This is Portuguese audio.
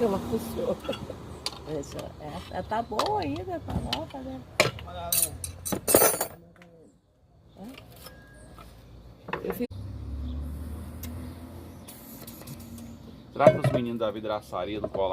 Ela funciona. Essa tá boa ainda, tá nova, né? Será que os meninos da vidraçaria do colar